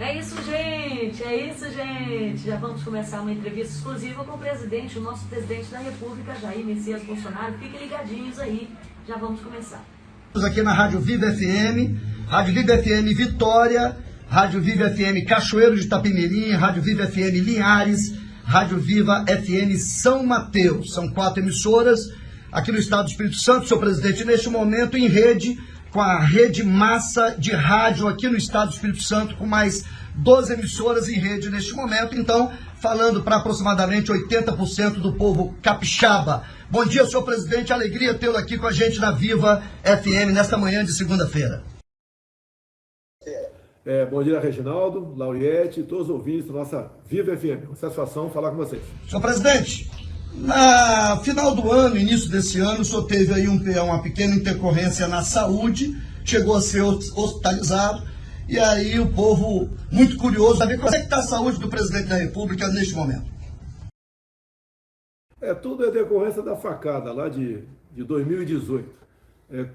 É isso, gente. É isso, gente. Já vamos começar uma entrevista exclusiva com o nosso presidente da República, Jair Messias Bolsonaro. Fiquem ligadinhos aí. Já vamos começar. Estamos aqui na Rádio Viva FM, Rádio Viva FM Vitória, Rádio Viva FM Cachoeiro de Itapemirim, Rádio Viva FM Linhares, Rádio Viva FM São Mateus. São 4 emissoras aqui no estado do Espírito Santo, senhor presidente, neste momento em rede com a rede massa de rádio aqui no estado do Espírito Santo, com mais 12 emissoras em rede neste momento, então, falando para aproximadamente 80% do povo capixaba. Bom dia, senhor presidente, alegria tê-lo aqui com a gente na Viva FM nesta manhã de segunda-feira. Bom dia, Reginaldo, Lauriette, todos os ouvintes da nossa Viva FM. Uma satisfação falar com vocês. Senhor presidente, na final do ano, início desse ano, o senhor teve aí uma pequena intercorrência na saúde, chegou a ser hospitalizado, e aí o povo, muito curioso, saber como é que está a saúde do presidente da República neste momento. Tudo é decorrência da facada lá de 2018.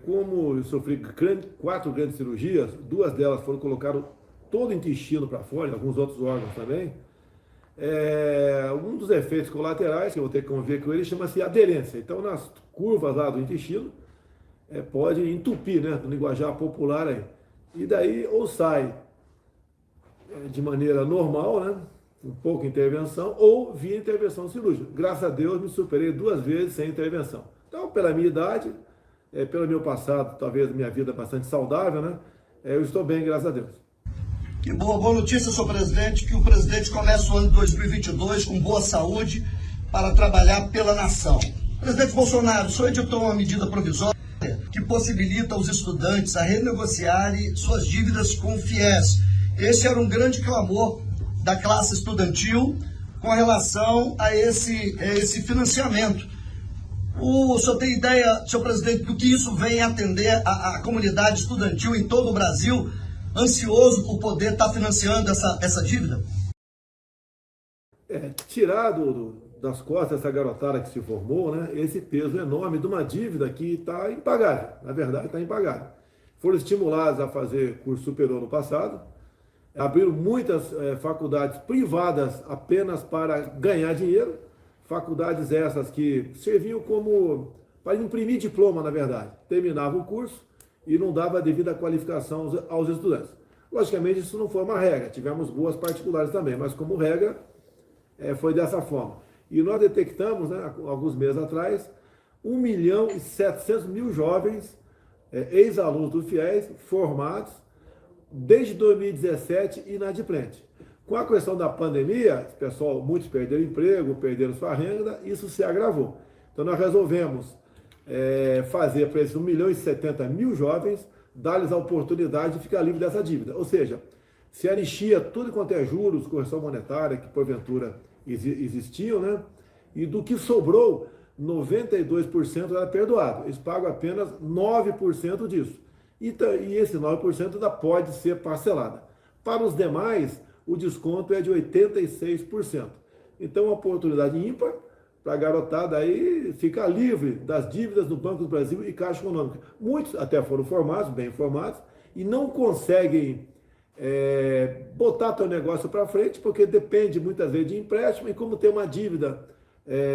Como eu sofri 4 grandes cirurgias, 2 delas colocaram todo o intestino para fora, alguns outros órgãos também. Um dos efeitos colaterais que eu vou ter que conviver com ele chama-se aderência. Então, nas curvas lá do intestino, pode entupir, né, no linguajar popular aí. E daí, ou sai de maneira normal, né, com pouca intervenção, ou via intervenção cirúrgica. Graças a Deus, me superei 2 vezes sem intervenção. Então, pela minha idade, pelo meu passado, talvez minha vida bastante saudável, né, eu estou bem, graças a Deus. Que boa notícia, senhor presidente, que o presidente começa o ano de 2022 com boa saúde para trabalhar pela nação. Presidente Bolsonaro, o senhor editou uma medida provisória que possibilita aos estudantes a renegociarem suas dívidas com o FIES. Esse era um grande clamor da classe estudantil com relação a esse financiamento. O senhor tem ideia, senhor presidente, do que isso vem atender a comunidade estudantil em todo o Brasil, ansioso por poder estar financiando essa dívida? Tirar das costas dessa garotada que se formou, né, esse peso enorme de uma dívida que está impagável. Na verdade, está impagável. Foram estimulados a fazer curso superior no passado, abriram muitas faculdades privadas apenas para ganhar dinheiro, faculdades essas que serviam para imprimir diploma, na verdade. Terminava o curso e não dava a devida qualificação aos estudantes. Logicamente, isso não foi uma regra, tivemos boas particulares também, mas como regra, foi dessa forma. E nós detectamos, né, alguns meses atrás, 1.700.000 jovens, ex-alunos do FIES, formados, desde 2017 inadimplente. Com a questão da pandemia, muitos perderam emprego, perderam sua renda, isso se agravou. Então nós resolvemos fazer para esses 1.070.000 jovens, dar-lhes a oportunidade de ficar livre dessa dívida. Ou seja, se anistia tudo quanto é juros, correção monetária, que porventura existiam, né? E do que sobrou, 92% era perdoado. Eles pagam apenas 9% disso. E esse 9% ainda pode ser parcelado. Para os demais, o desconto é de 86%. Então, uma oportunidade ímpar para a garotada aí ficar livre das dívidas do Banco do Brasil e Caixa Econômica. Muitos até foram formados, bem formados, e não conseguem botar seu negócio para frente, porque depende muitas vezes de empréstimo, e como tem uma dívida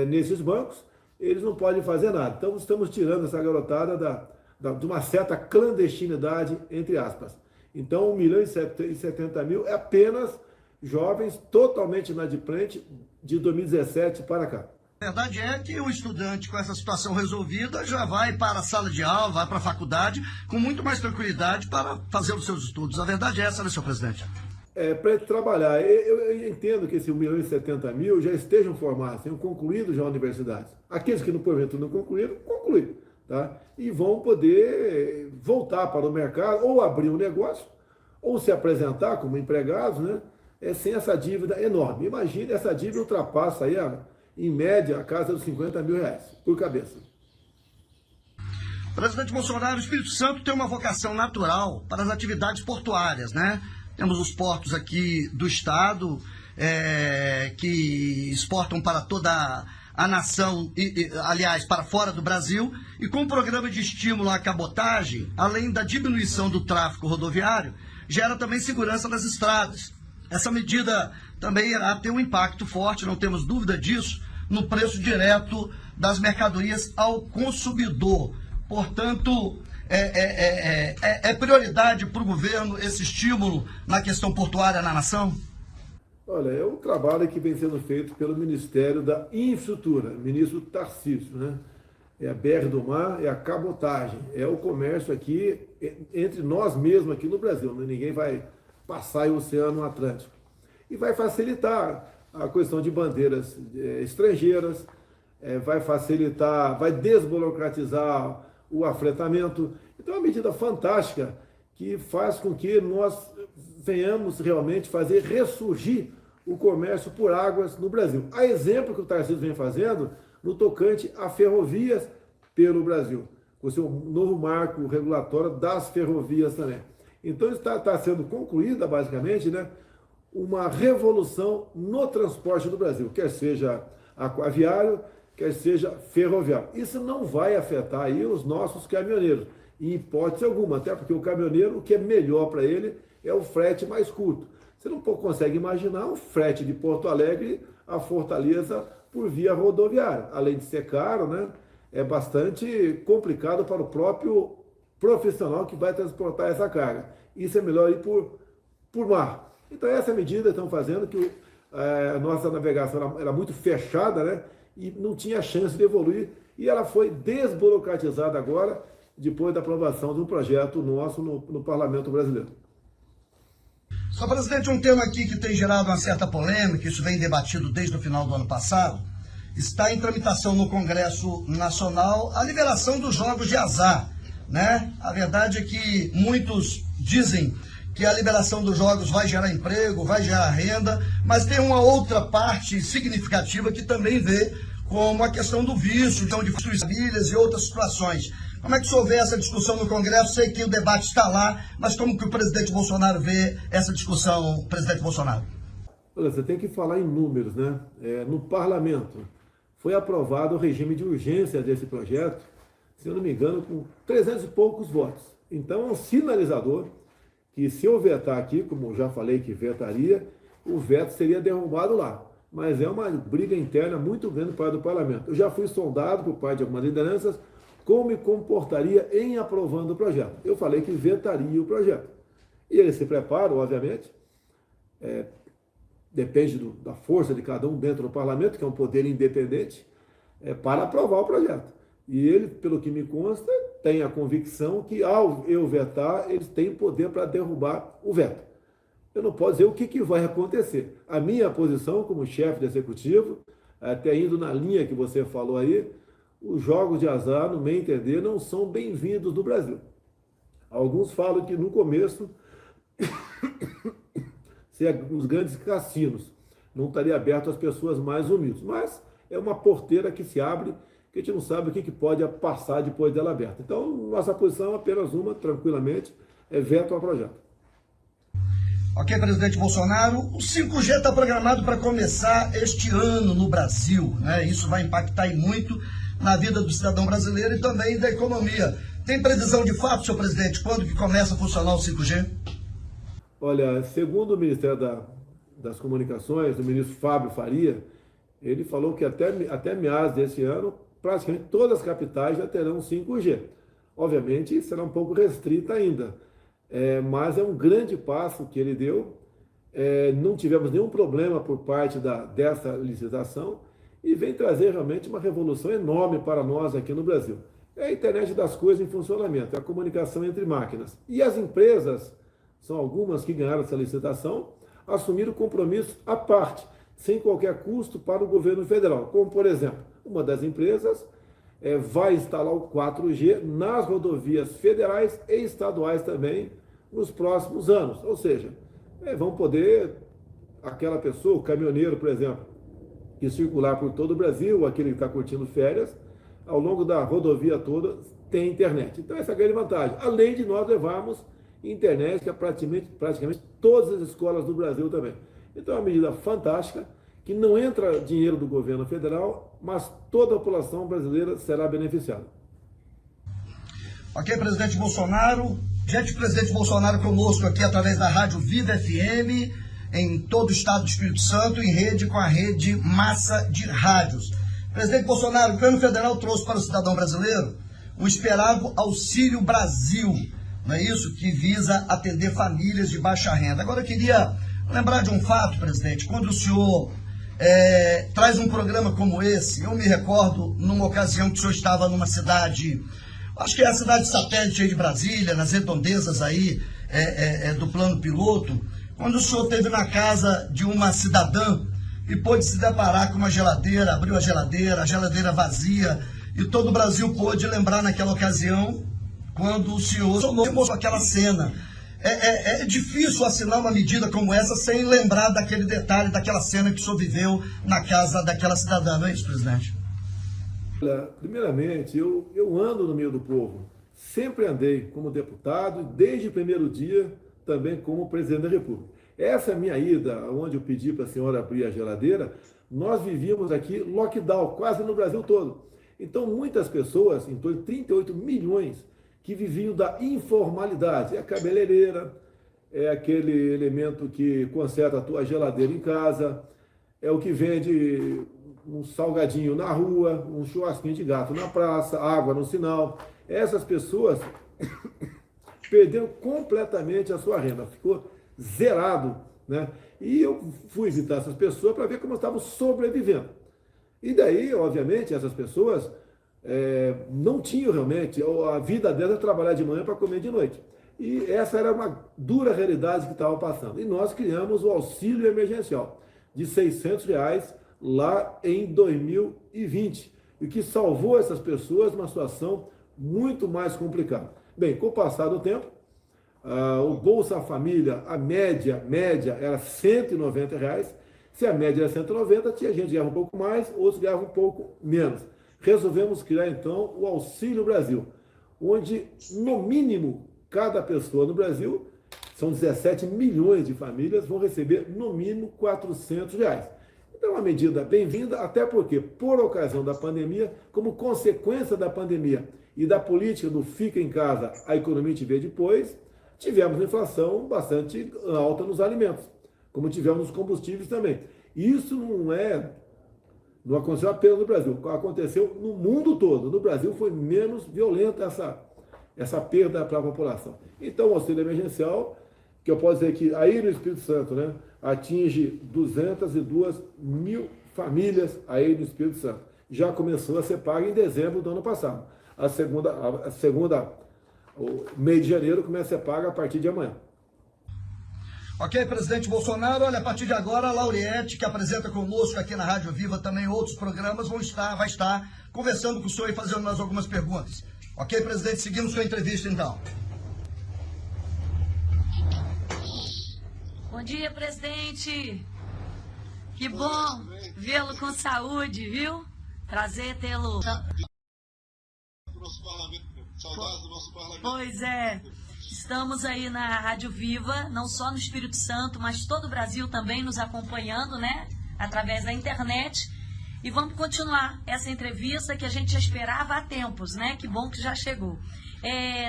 nesses bancos, eles não podem fazer nada. Então, estamos tirando essa garotada de uma certa clandestinidade, entre aspas. Então, 1.070.000 é apenas jovens totalmente inadimplentes de 2017 para cá. A verdade é que o estudante com essa situação resolvida já vai para a sala de aula, vai para a faculdade com muito mais tranquilidade para fazer os seus estudos. A verdade é essa, né, senhor presidente? Para ele trabalhar, eu entendo que esses 1.070.000 já estejam formados, tenham concluído já a universidade. Aqueles que, porventura, não concluíram, concluíram. Tá? E vão poder voltar para o mercado, ou abrir um negócio, ou se apresentar como empregados, né? Sem essa dívida enorme. Imagine, essa dívida ultrapassa aí, em média, a casa dos R$50.000 por cabeça. Presidente Bolsonaro, o Espírito Santo tem uma vocação natural para as atividades portuárias, né? Temos os portos aqui do estado que exportam para toda a nação, aliás, para fora do Brasil, e com o programa de estímulo à cabotagem, além da diminuição do tráfego rodoviário, gera também segurança nas estradas. Essa medida também irá ter um impacto forte, não temos dúvida disso, no preço direto das mercadorias ao consumidor. Portanto, é prioridade para o governo esse estímulo na questão portuária na nação? Olha, é um trabalho que vem sendo feito pelo Ministério da Infraestrutura, ministro Tarcísio, né? É a BR do Mar, é a cabotagem, é o comércio aqui entre nós mesmos aqui no Brasil, né? Ninguém vai passar o Oceano Atlântico. E vai facilitar a questão de bandeiras estrangeiras, vai facilitar, vai desburocratizar o afretamento. Então é uma medida fantástica que faz com que nós venhamos realmente fazer ressurgir o comércio por águas no Brasil. A exemplo que o Tarcísio vem fazendo no tocante a ferrovias pelo Brasil, com o seu novo marco regulatório das ferrovias também. Então está sendo concluída, basicamente, né, uma revolução no transporte do Brasil, quer seja aquaviário, quer seja ferroviário. Isso não vai afetar aí os nossos caminhoneiros, em hipótese alguma, até porque o caminhoneiro, o que é melhor para ele é o frete mais curto. Você não consegue imaginar um frete de Porto Alegre a Fortaleza por via rodoviária. Além de ser caro, né, é bastante complicado para o próprio profissional que vai transportar essa carga. Isso é melhor ir por mar. Então essa medida estão fazendo que a nossa navegação era muito fechada, né, e não tinha chance de evoluir, e ela foi desburocratizada agora, depois da aprovação de um projeto nosso no Parlamento Brasileiro. Senhor presidente, um tema aqui que tem gerado uma certa polêmica, isso vem debatido desde o final do ano passado, está em tramitação no Congresso Nacional a liberação dos jogos de azar, né? A verdade é que muitos dizem que a liberação dos jogos vai gerar emprego, vai gerar renda, mas tem uma outra parte significativa que também vê como a questão do vício, de famílias e outras situações. Como é que o senhor vê essa discussão no Congresso? Sei que o debate está lá, mas como que o presidente Bolsonaro vê essa discussão, presidente Bolsonaro? Olha, você tem que falar em números, né? No Parlamento foi aprovado o regime de urgência desse projeto, se eu não me engano, com 300 e poucos votos. Então é um sinalizador que, se eu vetar aqui, como já falei que vetaria, o veto seria derrubado lá. Mas é uma briga interna muito grande para o Parlamento. Eu já fui sondado por parte de algumas lideranças como me comportaria em aprovando o projeto. Eu falei que vetaria o projeto. E eles se preparam, obviamente, depende da força de cada um dentro do parlamento, que é um poder independente, para aprovar o projeto. E ele, pelo que me consta, tem a convicção que, ao eu vetar, eles têm poder para derrubar o veto. Eu não posso dizer o que vai acontecer. A minha posição como chefe do executivo, até indo na linha que você falou aí, os jogos de azar, no meu entender, não são bem-vindos no Brasil. Alguns falam que no começo os grandes cassinos não estariam abertos às pessoas mais humildes, mas é uma porteira que se abre, que a gente não sabe o que pode passar depois dela aberta. Então, nossa posição é apenas uma, tranquilamente, é veto ao projeto. Ok, presidente Bolsonaro, o 5G está programado para começar este ano no Brasil, né? Isso vai impactar muito na vida do cidadão brasileiro e também da economia. Tem previsão de fato, senhor presidente, quando que começa a funcionar o 5G? Olha, segundo o Ministério das Comunicações, o ministro Fábio Faria, ele falou que até meados desse ano, praticamente todas as capitais já terão 5G. Obviamente, será um pouco restrita ainda, mas é um grande passo que ele deu. Não tivemos nenhum problema por parte dessa licitação e vem trazer realmente uma revolução enorme para nós aqui no Brasil. É a internet das coisas em funcionamento, é a comunicação entre máquinas. E as empresas, são algumas que ganharam essa licitação, assumiram compromissos à parte, sem qualquer custo para o governo federal. Como, por exemplo, uma das empresas vai instalar o 4G nas rodovias federais e estaduais também nos próximos anos. Ou seja, vão poder, aquela pessoa, o caminhoneiro, por exemplo, que circular por todo o Brasil, aquele que está curtindo férias, ao longo da rodovia toda tem internet. Então essa é a grande vantagem. Além de nós levarmos internet para praticamente todas as escolas do Brasil também. Então é uma medida fantástica, que não entra dinheiro do governo federal, mas toda a população brasileira será beneficiada. Ok, presidente Bolsonaro. Gente, o presidente Bolsonaro conosco aqui através da Rádio Vida FM. em todo o estado do Espírito Santo, em rede com a rede Massa de Rádios. Presidente Bolsonaro, o governo federal trouxe para o cidadão brasileiro o esperado Auxílio Brasil, não é isso? Que visa atender famílias de baixa renda. Agora eu queria lembrar de um fato, presidente, quando o senhor traz um programa como esse, eu me recordo numa ocasião que o senhor estava numa cidade, acho que é a cidade satélite aí de Brasília, nas redondezas aí do plano piloto, quando o senhor esteve na casa de uma cidadã e pôde se deparar com uma geladeira, abriu a geladeira vazia, e todo o Brasil pôde lembrar naquela ocasião, quando o senhor mostrou aquela cena. É difícil assinar uma medida como essa sem lembrar daquele detalhe, daquela cena que o senhor viveu na casa daquela cidadã, não é isso, presidente? Olha, primeiramente, eu ando no meio do povo. Sempre andei como deputado, desde o primeiro dia, também como presidente da República. Essa minha ida, onde eu pedi para a senhora abrir a geladeira, nós vivíamos aqui lockdown, quase no Brasil todo. Então, muitas pessoas, em torno de 38 milhões, que viviam da informalidade. É a cabeleireira, é aquele elemento que conserta a tua geladeira em casa, é o que vende um salgadinho na rua, um churrasquinho de gato na praça, água no sinal. Essas pessoas perderam completamente a sua renda, ficou zerado, né? E eu fui visitar essas pessoas para ver como estavam sobrevivendo. E daí, obviamente, essas pessoas não tinham realmente, a vida delas era trabalhar de manhã para comer de noite. E essa era uma dura realidade que estava passando. E nós criamos o auxílio emergencial de R$600 lá em 2020, e que salvou essas pessoas numa situação muito mais complicada. Bem, com o passar do tempo, o Bolsa Família, a média era R$190. Se a média era 190, tinha gente que ganhava um pouco mais, outros ganhavam um pouco menos. Resolvemos criar, então, o Auxílio Brasil, onde, no mínimo, cada pessoa no Brasil, são 17 milhões de famílias, vão receber, no mínimo, R$400. Então, é uma medida bem-vinda, até porque, por ocasião da pandemia, como consequência da pandemia e da política do fica em casa, a economia te vê depois, tivemos inflação bastante alta nos alimentos, como tivemos nos combustíveis também. Isso não aconteceu apenas no Brasil, aconteceu no mundo todo. No Brasil foi menos violenta essa perda para a população. Então, o auxílio emergencial, que eu posso dizer que aí no Espírito Santo, né, atinge 202 mil famílias aí no Espírito Santo. Já começou a ser pago em dezembro do ano passado. O mês de janeiro começa a ser pago a partir de amanhã. Ok, presidente Bolsonaro, olha, a partir de agora, a Lauriette, que apresenta conosco aqui na Rádio Viva também outros programas, vai estar conversando com o senhor e fazendo mais algumas perguntas. Ok, presidente, seguimos com a entrevista então. Bom dia, presidente. Que bom vê-lo com saúde, viu? Prazer tê-lo. Saudades do nosso parlamento. Pois é. Estamos aí na Rádio Viva, não só no Espírito Santo, mas todo o Brasil também nos acompanhando, né? Através da internet. E vamos continuar essa entrevista que a gente já esperava há tempos, né? Que bom que já chegou.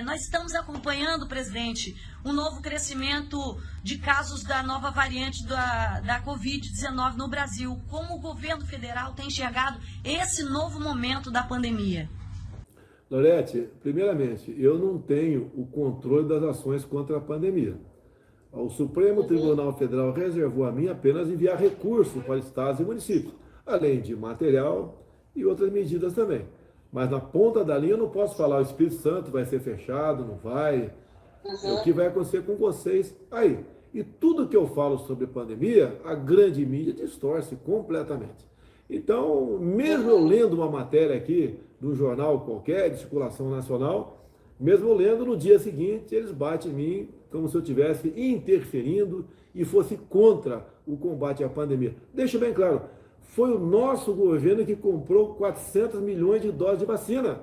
Nós estamos acompanhando, presidente, um novo crescimento de casos da nova variante da Covid-19 no Brasil. Como o governo federal tem enxergado esse novo momento da pandemia? Lauriette, primeiramente, eu não tenho o controle das ações contra a pandemia. O Supremo Tribunal Federal reservou a mim apenas enviar recurso para estados e municípios, além de material e outras medidas também. Mas na ponta da linha eu não posso falar, o Espírito Santo vai ser fechado, não vai. É o que vai acontecer com vocês aí. E tudo que eu falo sobre pandemia, a grande mídia distorce completamente. Então, mesmo eu lendo uma matéria aqui, de um jornal qualquer, de circulação nacional, mesmo eu lendo, no dia seguinte, eles batem em mim como se eu estivesse interferindo e fosse contra o combate à pandemia. Deixa bem claro, foi o nosso governo que comprou 400 milhões de doses de vacina.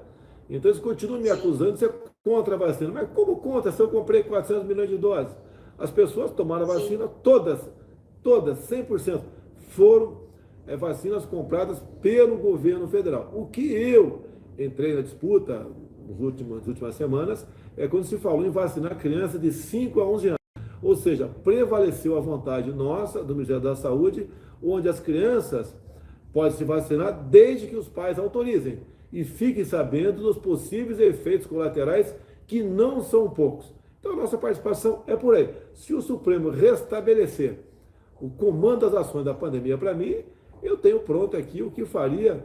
Então eles continuam me acusando de ser contra a vacina. Mas como contra se eu comprei 400 milhões de doses? As pessoas tomaram a vacina, todas, 100%, foram vacinas compradas pelo governo federal. O que eu entrei na disputa nas últimas semanas é quando se falou em vacinar crianças de 5 a 11 anos. Ou seja, prevaleceu a vontade nossa, do Ministério da Saúde, onde as crianças podem se vacinar desde que os pais autorizem. E fiquem sabendo dos possíveis efeitos colaterais, que não são poucos. Então a nossa participação é por aí. Se o Supremo restabelecer o comando das ações da pandemia para mim, eu tenho pronto aqui o que faria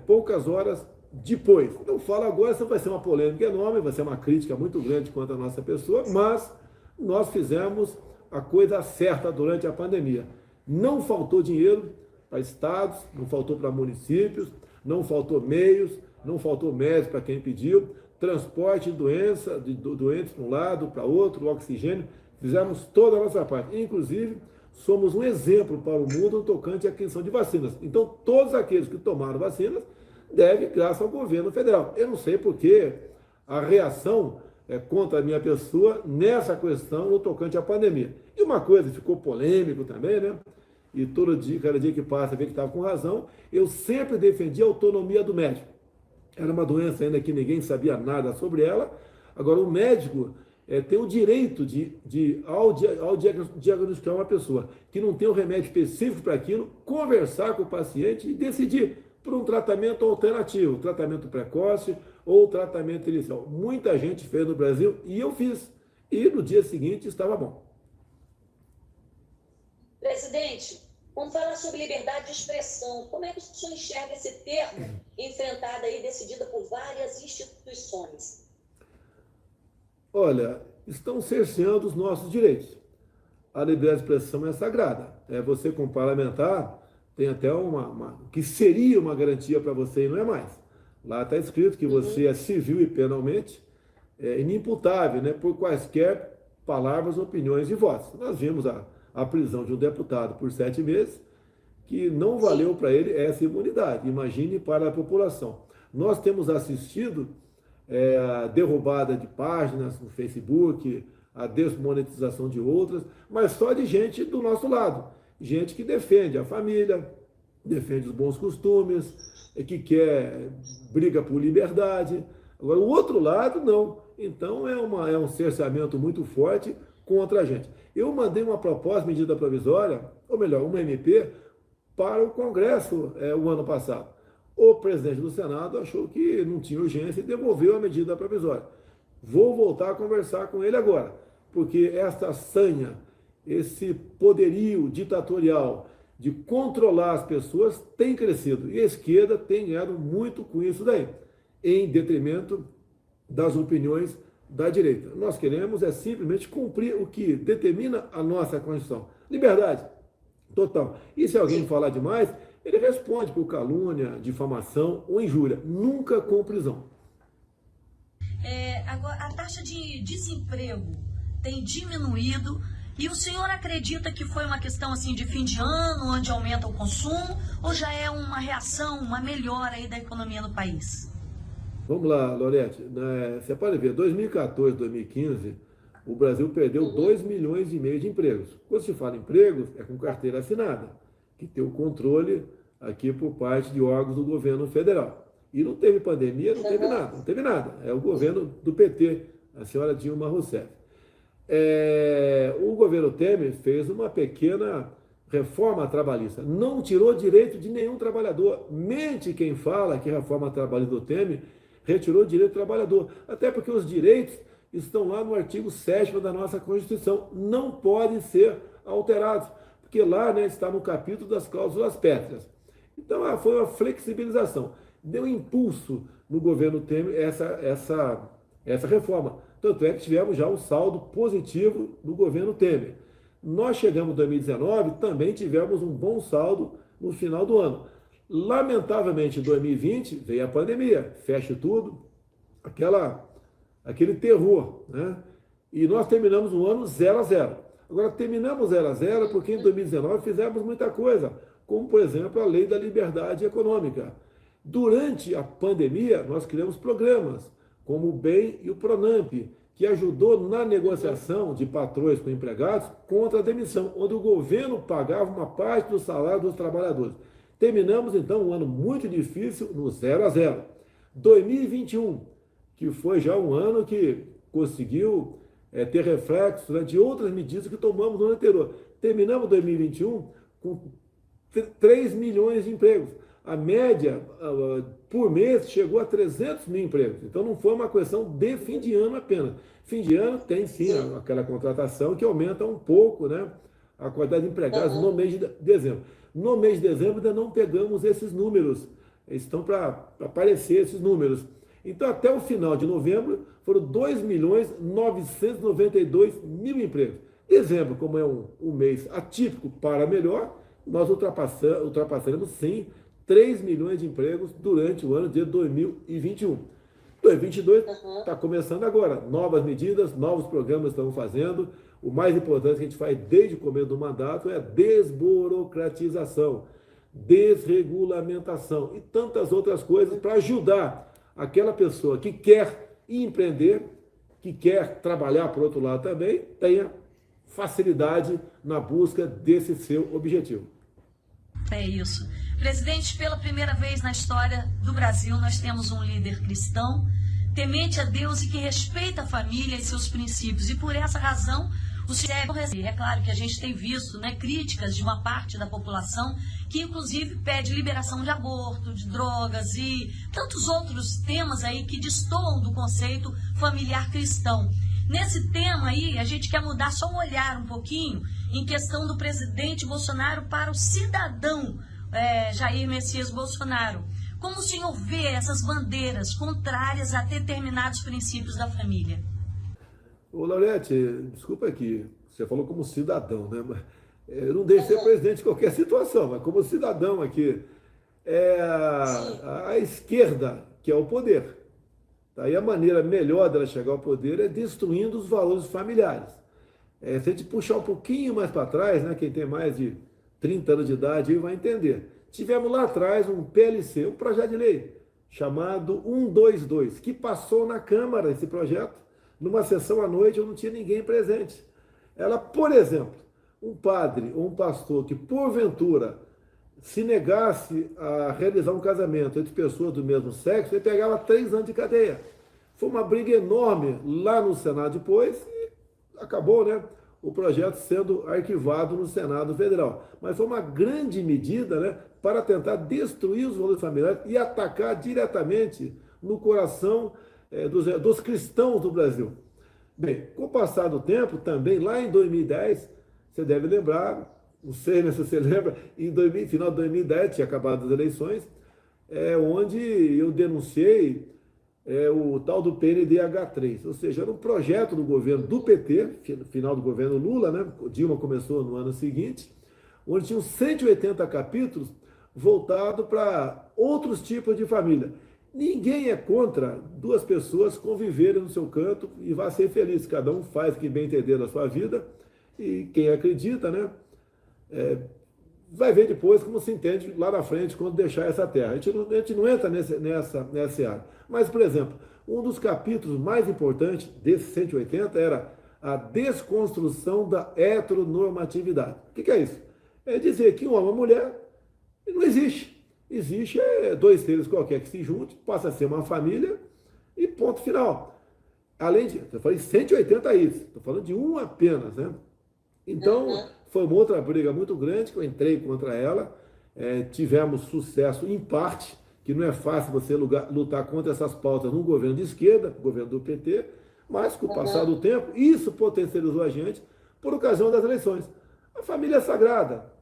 poucas horas depois. Não falo agora, isso vai ser uma polêmica enorme, vai ser uma crítica muito grande contra a nossa pessoa, mas nós fizemos a coisa certa durante a pandemia. Não faltou dinheiro para estados, não faltou para municípios, não faltou meios, não faltou médicos para quem pediu, transporte de doentes para um lado, para outro, oxigênio, fizemos toda a nossa parte. Inclusive, somos um exemplo para o mundo no tocante à aquisição de vacinas. Então, todos aqueles que tomaram vacinas devem, graças ao governo federal. Eu não sei por que a reação contra a minha pessoa nessa questão no tocante à pandemia. E uma coisa que ficou polêmico também, né? E todo dia, cada dia que passa, vê que estava com razão, eu sempre defendi a autonomia do médico. Era uma doença ainda que ninguém sabia nada sobre ela. Agora, o médico tem o direito ao diagnosticar uma pessoa que não tem um remédio específico para aquilo, conversar com o paciente e decidir por um tratamento alternativo, tratamento precoce ou tratamento inicial. Muita gente fez no Brasil e eu fiz. E no dia seguinte estava bom. Presidente, vamos falar sobre liberdade de expressão. Como é que o senhor enxerga esse termo enfrentado aí, decidido por várias instituições? Olha, estão cerceando os nossos direitos. A liberdade de expressão é sagrada. Você, como parlamentar, tem até que seria uma garantia para você e não é mais. Lá está escrito que você é civil e penalmente inimputável, né, por quaisquer palavras, opiniões e votos. Nós vimos a prisão de um deputado por 7 meses, que não valeu para ele essa imunidade. Imagine para a população. Nós temos assistido a derrubada de páginas no Facebook, a desmonetização de outras, mas só de gente do nosso lado. Gente que defende a família, defende os bons costumes, que quer briga por liberdade. Agora, o outro lado, não. Então, é um cerceamento muito forte contra a gente. Eu mandei uma proposta, medida provisória, ou melhor, uma MP, para o Congresso o ano passado. O presidente do Senado achou que não tinha urgência e devolveu a medida provisória. Vou voltar a conversar com ele agora, porque essa sanha, esse poderio ditatorial de controlar as pessoas tem crescido. E a esquerda tem ganhado muito com isso daí, em detrimento das opiniões da direita. Nós queremos simplesmente cumprir o que determina a nossa Constituição. Liberdade total. E se alguém falar demais, ele responde por calúnia, difamação ou injúria. Nunca com prisão. Agora, a taxa de desemprego tem diminuído. E o senhor acredita que foi uma questão assim de fim de ano, onde aumenta o consumo, ou já é uma reação, uma melhora aí da economia no país? Vamos lá, Lorete. Você pode ver, 2014, 2015, o Brasil perdeu 2 milhões e meio de empregos. Quando se fala em empregos, é com carteira assinada, que tem o controle aqui por parte de órgãos do governo federal. E não teve pandemia, não teve nada. É o governo do PT, a senhora Dilma Rousseff. O governo Temer fez uma pequena reforma trabalhista, não tirou direito de nenhum trabalhador. Mente quem fala que a reforma trabalhista do Temer retirou o direito do trabalhador, até porque os direitos estão lá no artigo 7º da nossa Constituição, não podem ser alterados, porque lá, né, está no capítulo das cláusulas pétreas. Então foi uma flexibilização, deu impulso no governo Temer essa reforma. Tanto é que tivemos já um saldo positivo no governo Temer. Nós chegamos em 2019, também tivemos um bom saldo no final do ano. Lamentavelmente, em 2020, veio a pandemia, fecha tudo, aquele terror, né? E nós terminamos o ano 0-0. Agora, terminamos 0-0 porque em 2019 fizemos muita coisa, como, por exemplo, a Lei da Liberdade Econômica. Durante a pandemia, nós criamos programas, como o BEM e o PRONAMP, que ajudou na negociação de patrões com empregados contra a demissão, onde o governo pagava uma parte do salário dos trabalhadores. Terminamos, então, um ano muito difícil no 0-0. 2021, que foi já um ano que conseguiu ter reflexos, né, de outras medidas que tomamos no ano anterior. Terminamos 2021 com 3 milhões de empregos. A média por mês chegou a 300 mil empregos. Então não foi uma questão de fim de ano apenas. Fim de ano tem sim aquela contratação que aumenta um pouco, né, a quantidade de empregados no mês de dezembro. No mês de dezembro ainda não pegamos esses números. Estão para aparecer esses números. Então até o final de novembro foram 2.992.000 empregos. Dezembro, como é um mês atípico para melhor, nós ultrapassaremos sim 3 milhões de empregos durante o ano de 2021. 2022 está começando agora. Novas medidas, novos programas estamos fazendo. O mais importante que a gente faz desde o começo do mandato é a desburocratização, desregulamentação e tantas outras coisas para ajudar aquela pessoa que quer empreender, que quer trabalhar por outro lado também, tenha facilidade na busca desse seu objetivo. É isso. Presidente, pela primeira vez na história do Brasil, nós temos um líder cristão, temente a Deus e que respeita a família e seus princípios. E por essa razão, o senhor é claro que a gente tem visto, né, críticas de uma parte da população que inclusive pede liberação de aborto, de drogas e tantos outros temas aí que destoam do conceito familiar cristão. Nesse tema aí, a gente quer mudar só um olhar um pouquinho em questão do presidente Bolsonaro para o cidadão Jair Messias Bolsonaro. Como o senhor vê essas bandeiras contrárias a determinados princípios da família? Ô, Laurete, desculpa aqui, você falou como cidadão, né? Eu não deixo ser presidente de qualquer situação, mas como cidadão aqui, a esquerda que é o poder. Tá? E a maneira melhor dela chegar ao poder é destruindo os valores familiares. Se a gente puxar um pouquinho mais para trás, né, quem tem mais de 30 anos de idade aí vai entender. Tivemos lá atrás um PLC, um projeto de lei, chamado 122, que passou na Câmara esse projeto, numa sessão à noite eu não tinha ninguém presente. Ela, por exemplo, um padre ou um pastor que porventura se negasse a realizar um casamento entre pessoas do mesmo sexo, ele pegava 3 anos de cadeia. Foi uma briga enorme lá no Senado depois e acabou, né, o projeto sendo arquivado no Senado Federal. Mas foi uma grande medida, né, para tentar destruir os valores familiares e atacar diretamente no coração dos cristãos do Brasil. Bem, com o passar do tempo, também lá em 2010, você deve lembrar, não sei se você lembra, final de 2010, tinha acabado as eleições, onde eu denunciei o tal do PNDH3, ou seja, era um projeto do governo do PT, final do governo Lula, né? Dilma começou no ano seguinte, onde tinham 180 capítulos voltados para outros tipos de família. Ninguém é contra 2 pessoas conviverem no seu canto e vá ser feliz. Cada um faz o que bem entender da sua vida e quem acredita, né, vai ver depois como se entende lá na frente quando deixar essa terra. A gente não entra nessa área. Mas, por exemplo, um dos capítulos mais importantes desses 180 era a desconstrução da heteronormatividade. O que é isso? É dizer que um homem e uma mulher não existe. Existe 2 seres qualquer que se juntem, passa a ser uma família e ponto final. Além de, eu falei 180 isso, estou falando de um apenas, né? Então, foi uma outra briga muito grande que eu entrei contra ela, tivemos sucesso em parte, que não é fácil você lutar contra essas pautas num governo de esquerda, governo do PT, mas com o passar do tempo, isso potencializou a gente por ocasião das eleições. A família é sagrada,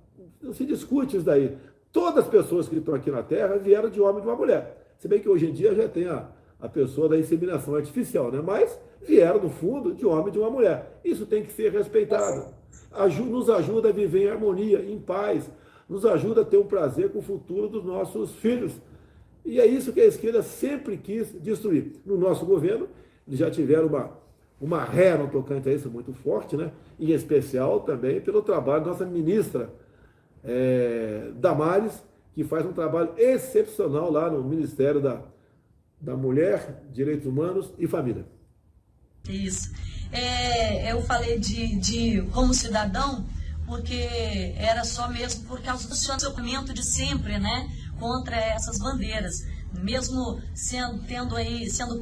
não se discute isso daí. Todas as pessoas que estão aqui na Terra vieram de homem e de uma mulher. Se bem que hoje em dia já tem a pessoa da inseminação artificial, né? Mas vieram, no fundo, de homem e de uma mulher. Isso tem que ser respeitado. Nos ajuda a viver em harmonia, em paz. Nos ajuda a ter um prazer com o futuro dos nossos filhos. E é isso que a esquerda sempre quis destruir. No nosso governo, eles já tiveram uma ré no tocante a isso muito forte, né? Em especial também pelo trabalho da nossa ministra, Damares, que faz um trabalho excepcional lá no Ministério da Mulher, Direitos Humanos e Família. Isso. Eu falei de como cidadão, porque era só mesmo por causa do posicionamento de sempre, né, contra essas bandeiras. Mesmo sendo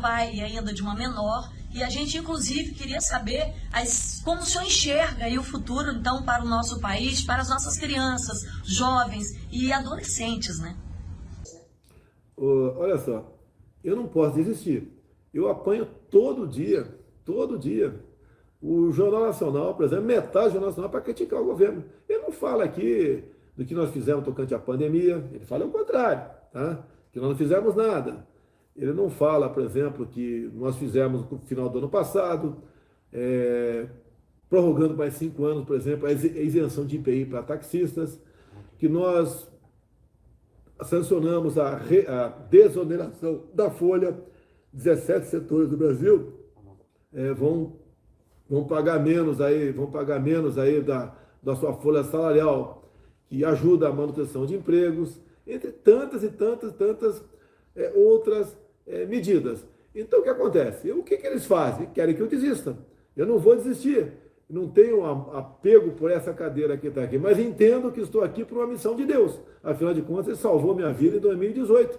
pai ainda de uma menor, E a gente, inclusive, queria saber como o senhor enxerga aí o futuro, então, para o nosso país, para as nossas crianças, jovens e adolescentes, né? Olha só, eu não posso desistir. Eu apanho todo dia. O Jornal Nacional, por exemplo, metade do Jornal Nacional para criticar o governo. Ele não fala aqui do que nós fizemos tocante à pandemia, ele fala o contrário, tá? Que nós não fizemos nada. Ele não fala, por exemplo, que nós fizemos no final do ano passado, prorrogando mais 5 anos, por exemplo, a isenção de IPI para taxistas, que nós sancionamos a desoneração da folha. 17 setores do Brasil vão pagar menos aí da sua folha salarial, que ajuda a manutenção de empregos, entre tantas e tantas outras medidas. Então, o que acontece? O que eles fazem? Querem que eu desista. Eu não vou desistir. Não tenho apego por essa cadeira que está aqui, mas entendo que estou aqui por uma missão de Deus. Afinal de contas, ele salvou minha vida em 2018,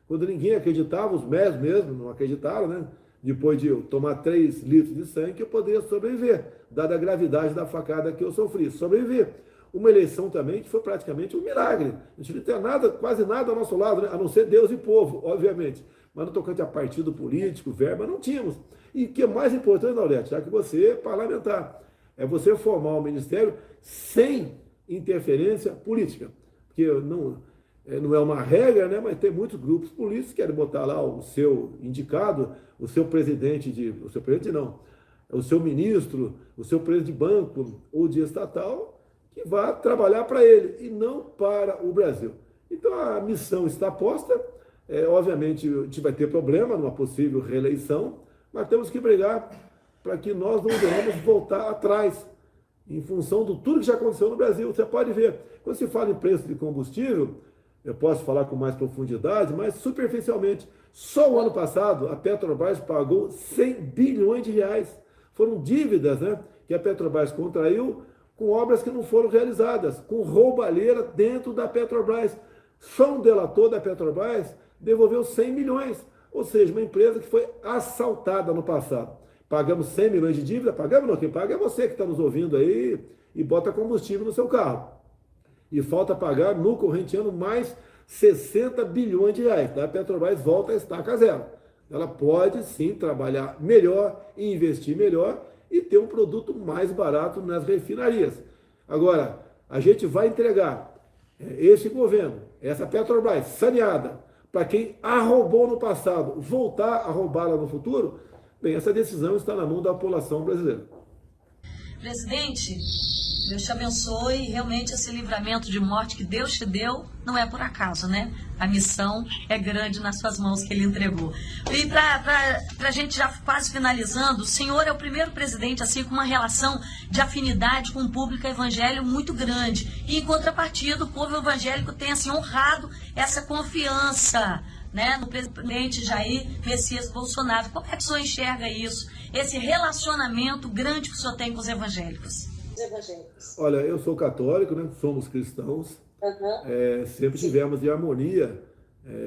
quando ninguém acreditava, os médicos mesmo não acreditaram, né? Depois de eu tomar 3 litros de sangue, que eu poderia sobreviver, dada a gravidade da facada que eu sofri. Sobreviver. Uma eleição também que foi praticamente um milagre. A gente não tem quase nada ao nosso lado, né? A não ser Deus e povo, obviamente. Mas no tocante a partido político, verba, não tínhamos. E o que é mais importante, Laurete, já que você é parlamentar, é você formar um ministério sem interferência política. Porque não é uma regra, né? Mas tem muitos grupos políticos que querem botar lá o seu indicado, o seu ministro, o seu presidente de banco ou de estatal, que vá trabalhar para ele e não para o Brasil. Então a missão está posta, obviamente a gente vai ter problema numa possível reeleição, mas temos que brigar para que nós não venhamos voltar atrás, em função de tudo que já aconteceu no Brasil. Você pode ver, quando se fala em preço de combustível, eu posso falar com mais profundidade, mas superficialmente, só o ano passado a Petrobras pagou 100 bilhões de reais. Foram dívidas, né, que a Petrobras contraiu com obras que não foram realizadas, com roubalheira dentro da Petrobras. Só um delator da Petrobras devolveu 100 milhões, ou seja, uma empresa que foi assaltada no passado. Pagamos 100 milhões de dívida, pagamos não, quem paga é você que está nos ouvindo aí e bota combustível no seu carro. E falta pagar no corrente ano mais 60 bilhões de reais. A Petrobras volta a estaca zero. Ela pode sim trabalhar melhor, investir melhor e ter um produto mais barato nas refinarias. Agora, a gente vai entregar esse governo, essa Petrobras saneada, para quem a roubou no passado, voltar a roubá-la no futuro, bem, essa decisão está na mão da população brasileira. Presidente, Deus te abençoe. Realmente esse livramento de morte que Deus te deu não é por acaso, né? A missão é grande nas suas mãos que ele entregou. E para a gente já quase finalizando, o senhor é o primeiro presidente assim com uma relação de afinidade com o público evangélico muito grande. E em contrapartida, o povo evangélico tem assim honrado essa confiança, né, no presidente Jair Messias Bolsonaro. Como é que o senhor enxerga isso? Esse relacionamento grande que o senhor tem com os evangélicos? Olha, eu sou católico, né? Somos cristãos, sempre tivemos de harmonia,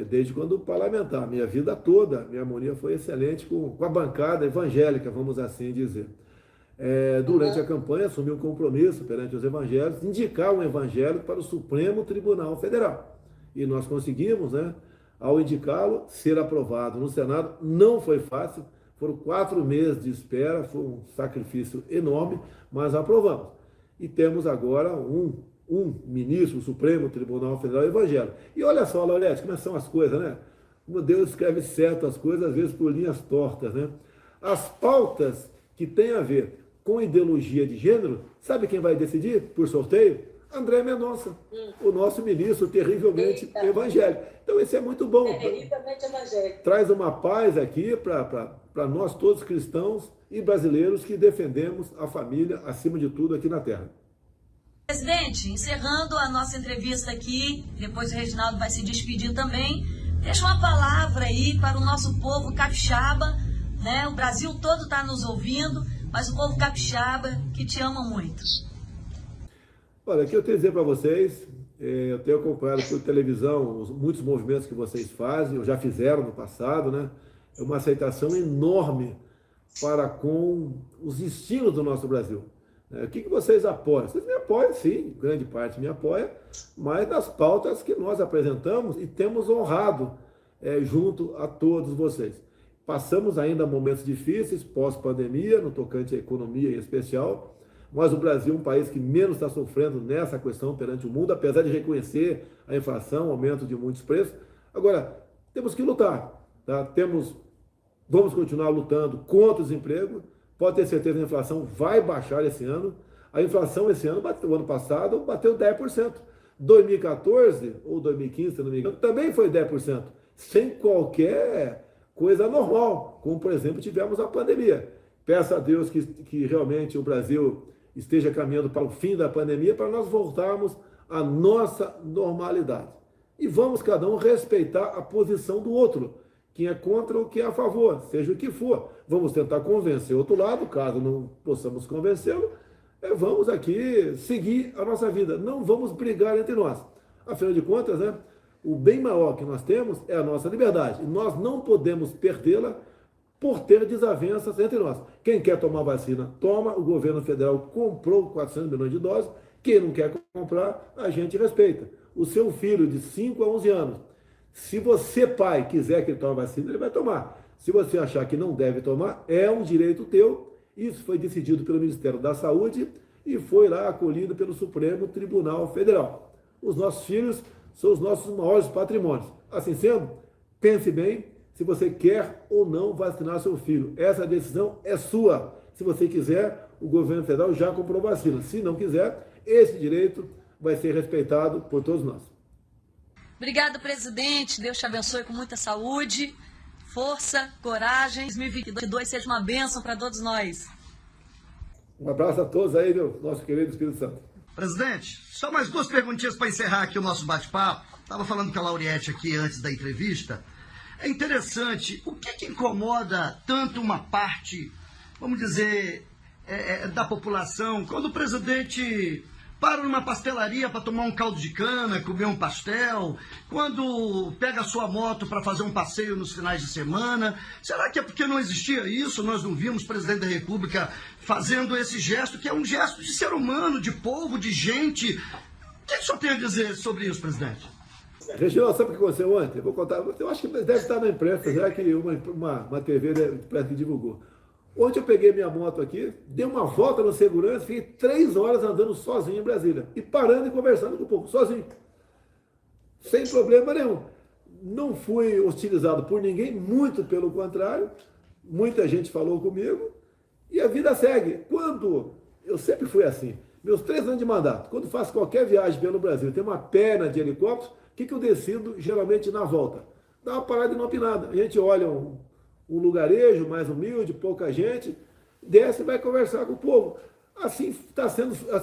desde quando parlamentar. Minha vida toda, minha harmonia foi excelente com a bancada evangélica, vamos assim dizer. Durante a campanha, assumi um compromisso perante os evangélicos, de indicar um evangélico para o Supremo Tribunal Federal. E nós conseguimos, né? Ao indicá-lo, ser aprovado no Senado. Não foi fácil, foram 4 meses de espera, foi um sacrifício enorme, mas aprovamos. E temos agora um ministro do Supremo Tribunal Federal evangélico. E olha só, Laurete, como são as coisas, né? Como Deus escreve certo as coisas, às vezes por linhas tortas, né? As pautas que têm a ver com ideologia de gênero, sabe quem vai decidir por sorteio? André Mendonça, o nosso ministro terrivelmente evangélico. Então isso é muito bom. Terrivelmente evangélico. Traz uma paz aqui para nós todos cristãos e brasileiros que defendemos a família acima de tudo aqui na Terra. Presidente, encerrando a nossa entrevista aqui, depois o Reginaldo vai se despedir também, deixa uma palavra aí para o nosso povo capixaba, né? O Brasil todo está nos ouvindo, mas o povo capixaba que te ama muito. Olha, o que eu tenho a dizer para vocês, eu tenho acompanhado por televisão muitos movimentos que vocês fazem, ou já fizeram no passado, né? É uma aceitação enorme para com os destinos do nosso Brasil. O que vocês apoiam? Vocês me apoiam, sim, grande parte me apoia, mas nas pautas que nós apresentamos e temos honrado junto a todos vocês. Passamos ainda momentos difíceis, pós-pandemia, no tocante à economia em especial, mas o Brasil é um país que menos está sofrendo nessa questão perante o mundo, apesar de reconhecer a inflação, o aumento de muitos preços. Agora, temos que lutar, tá? Vamos continuar lutando contra o desemprego. Pode ter certeza que a inflação vai baixar esse ano. A inflação esse ano, o ano passado, bateu 10%. 2014 ou 2015, se não me engano, também foi 10%, sem qualquer coisa normal, como, por exemplo, tivemos a pandemia. Peço a Deus que realmente o Brasil esteja caminhando para o fim da pandemia, para nós voltarmos à nossa normalidade. E vamos cada um respeitar a posição do outro, quem é contra ou quem é a favor, seja o que for. Vamos tentar convencer o outro lado, caso não possamos convencê-lo, vamos aqui seguir a nossa vida, não vamos brigar entre nós. Afinal de contas, o bem maior que nós temos é a nossa liberdade, e nós não podemos perdê-la por ter desavenças entre nós. Quem quer tomar vacina, toma. O governo federal comprou 400 milhões de doses. Quem não quer comprar, a gente respeita. O seu filho de 5 a 11 anos, se você, pai, quiser que ele tome vacina, ele vai tomar. Se você achar que não deve tomar, é um direito teu. Isso foi decidido pelo Ministério da Saúde e foi lá acolhido pelo Supremo Tribunal Federal. Os nossos filhos são os nossos maiores patrimônios. Assim sendo, pense bem se você quer ou não vacinar seu filho. Essa decisão é sua. Se você quiser, o governo federal já comprou vacina. Se não quiser, esse direito vai ser respeitado por todos nós. Obrigado, presidente. Deus te abençoe com muita saúde, força, coragem. 2022 seja uma bênção para todos nós. Um abraço a todos aí, meu nosso querido Espírito Santo. Presidente, só mais 2 perguntinhas para encerrar aqui o nosso bate-papo. Estava falando com a Lauriette aqui antes da entrevista. É interessante, o que incomoda tanto uma parte, vamos dizer, da população, quando o presidente para numa pastelaria para tomar um caldo de cana, comer um pastel, quando pega a sua moto para fazer um passeio nos finais de semana? Será que é porque não existia isso? Nós não vimos o presidente da República fazendo esse gesto, que é um gesto de ser humano, de povo, de gente. O que o senhor tem a dizer sobre isso, presidente? Reginaldo, sabe o que aconteceu ontem? Eu vou contar, eu acho que deve estar na imprensa, já que uma TV parece que divulgou. Ontem eu peguei minha moto aqui, dei uma volta no segurança, fiquei 3 horas andando sozinho em Brasília. E parando e conversando com o povo, sozinho. Sem problema nenhum. Não fui hostilizado por ninguém, muito pelo contrário. Muita gente falou comigo e a vida segue. Eu sempre fui assim, meus 3 anos de mandato, quando faço qualquer viagem pelo Brasil, tem uma perna de helicóptero, o que eu decido geralmente na volta? Dá uma parada e não nada. A gente olha um lugarejo mais humilde, pouca gente, desce e vai conversar com o povo. Assim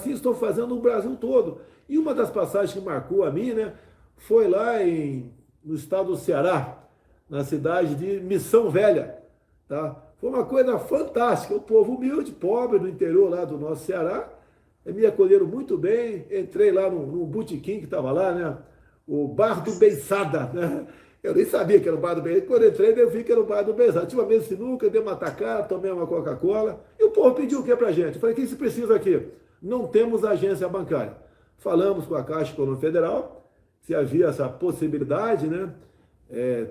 estou fazendo no Brasil todo. E uma das passagens que marcou a mim, foi lá no estado do Ceará, na cidade de Missão Velha. Tá? Foi uma coisa fantástica. O povo humilde, pobre, no interior lá do nosso Ceará, me acolheram muito bem. Entrei lá num botequim que estava lá, o Bar do Beiçada, Eu nem sabia que era o Bar do Beiçada. Quando entrei, eu vi que era o Bar do Beiçada. Tinha uma mesa de sinuca, dei uma tacada, tomei uma Coca-Cola. E o povo pediu o que pra gente? Eu falei, o que se precisa aqui? Não temos agência bancária. Falamos com a Caixa Econômica Federal, se havia essa possibilidade,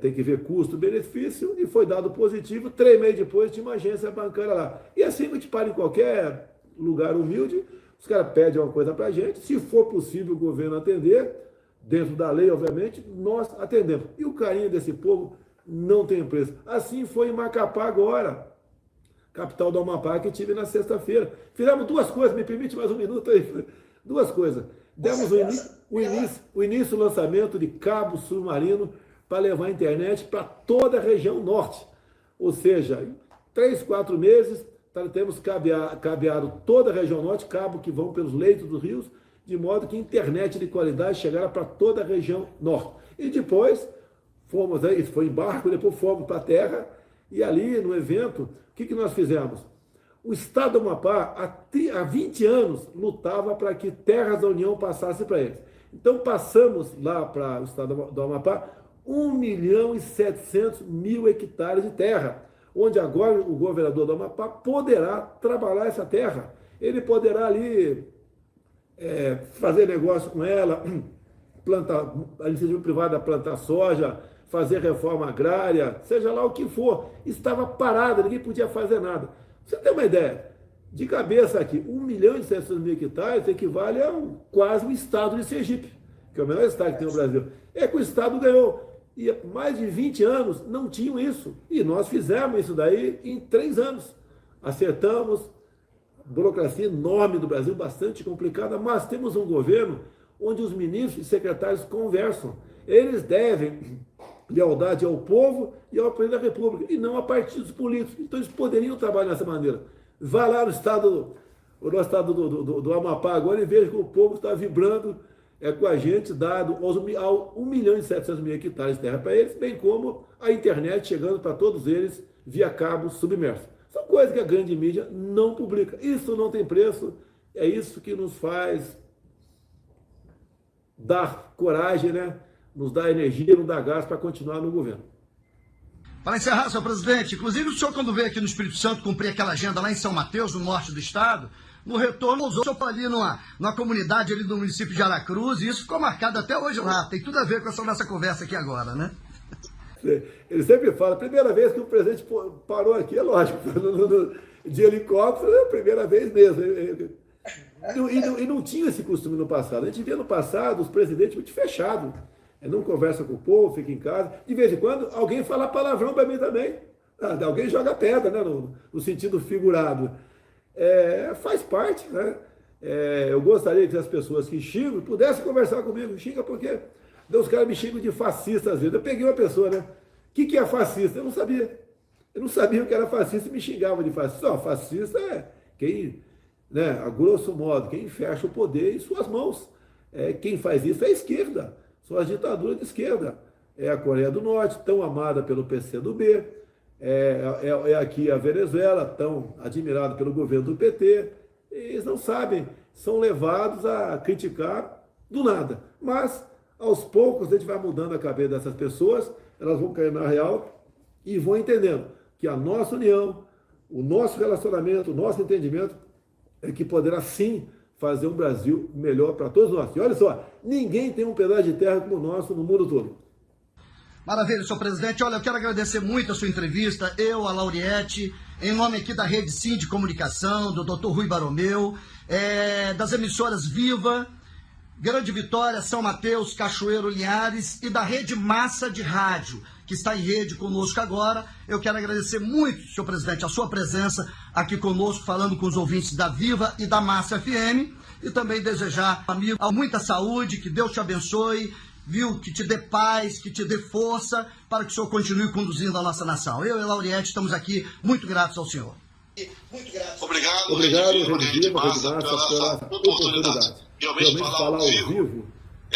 tem que ver custo-benefício, e foi dado positivo. 3 meses depois tinha uma agência bancária lá. E assim a gente para em qualquer lugar humilde, os caras pedem uma coisa pra gente, se for possível o governo atender, dentro da lei, obviamente, nós atendemos. E o carinho desse povo não tem preço. Assim foi em Macapá agora, capital do Amapá, que tive na sexta-feira. Fizemos 2 coisas, me permite mais 1 minuto aí. 2 coisas. Demos o início do lançamento de cabo submarino para levar a internet para toda a região norte. Ou seja, em 3, 4 meses, temos cabeado toda a região norte, cabo que vão pelos leitos dos rios, de modo que a internet de qualidade chegará para toda a região norte. E depois, fomos aí, foi em barco, depois fomos para a terra, e ali no evento, o que nós fizemos? O Estado do Amapá, há 20 anos, lutava para que terras da União passassem para eles. Então passamos lá para o Estado do Amapá 1.700.000 hectares de terra. onde agora o governador do Amapá poderá trabalhar essa terra. Ele poderá ali fazer negócio com ela, plantar, a iniciativa privada plantar soja, fazer reforma agrária, seja lá o que for. Estava parada, ninguém podia fazer nada. Você tem uma ideia? De cabeça aqui, 1.700.000 hectares equivale a quase o estado de Sergipe, que é o menor estado que tem no Brasil. É que o estado ganhou. E há mais de 20 anos não tinham isso. E nós fizemos isso daí em 3 anos. Acertamos, burocracia enorme do Brasil, bastante complicada, mas temos um governo onde os ministros e secretários conversam. Eles devem lealdade ao povo e ao presidente da República, e não a partidos políticos. Então eles poderiam trabalhar dessa maneira. Vá lá no estado do Amapá agora e veja como o povo está vibrando com a gente, dado aos 1.700.000 hectares de terra para eles, bem como a internet chegando para todos eles via cabo submerso. São coisas que a grande mídia não publica. Isso não tem preço, é isso que nos faz dar coragem, né? Nos dá energia, nos dá gás para continuar no governo. Para encerrar, senhor presidente, inclusive o senhor, quando veio aqui no Espírito Santo cumprir aquela agenda lá em São Mateus, no norte do estado, no retorno, o senhor foi ali numa comunidade ali do município de Aracruz, e isso ficou marcado até hoje lá. Tem tudo a ver com essa nossa conversa aqui agora, né? Ele sempre fala, a primeira vez que o presidente parou aqui, é lógico, de helicóptero, é a primeira vez mesmo. E não tinha esse costume no passado. A gente via no passado os presidentes muito fechados. Não conversa com o povo, fica em casa. De vez em quando, alguém fala palavrão para mim também. Alguém joga pedra, né, no sentido figurado. Faz parte, né? Eu gostaria que as pessoas que xingam pudessem conversar comigo. Xinga porque os caras me xingam de fascista às vezes. Eu peguei uma pessoa, né? O que é fascista? Eu não sabia. Eu não sabia o que era fascista e me xingava de fascista. Fascista é quem, né, a grosso modo, quem fecha o poder em suas mãos. Quem faz isso é a esquerda. São as ditaduras de esquerda. É a Coreia do Norte, tão amada pelo PCdoB. Aqui a Venezuela, tão admirada pelo governo do PT. Eles não sabem, são levados a criticar do nada. Mas, aos poucos, a gente vai mudando a cabeça dessas pessoas, elas vão cair na real e vão entendendo que a nossa união, o nosso relacionamento, o nosso entendimento é que poderá sim fazer um Brasil melhor para todos nós. E olha só, ninguém tem um pedaço de terra como o nosso no mundo todo. Maravilha, senhor presidente. Olha, eu quero agradecer muito a sua entrevista, eu, a Lauriette, em nome aqui da Rede Sim de Comunicação, do Dr. Rui Baromeu, das emissoras Viva, Grande Vitória, São Mateus, Cachoeiro, Linhares e da Rede Massa de Rádio, que está em rede conosco agora. Eu quero agradecer muito, senhor presidente, a sua presença aqui conosco, falando com os ouvintes da Viva e da Massa FM, e também desejar, amigo, muita saúde, que Deus te abençoe, viu, que te dê paz, que te dê força, para que o senhor continue conduzindo a nossa nação. Eu e a Lauriette estamos aqui muito gratos ao senhor. Muito grato. Obrigado, Rede Viva, pela oportunidade. Realmente falar ao vivo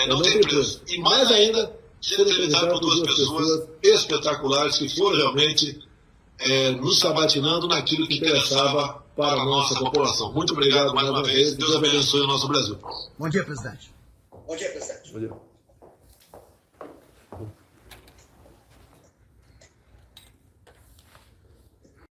não tem preço. E mais ainda, ser apresentado por duas pessoas espetaculares que foram realmente nos sabatinando naquilo que interessava para a nossa população. Muito obrigado mais uma vez. Deus abençoe o nosso Brasil. Bom dia, presidente. Bom dia.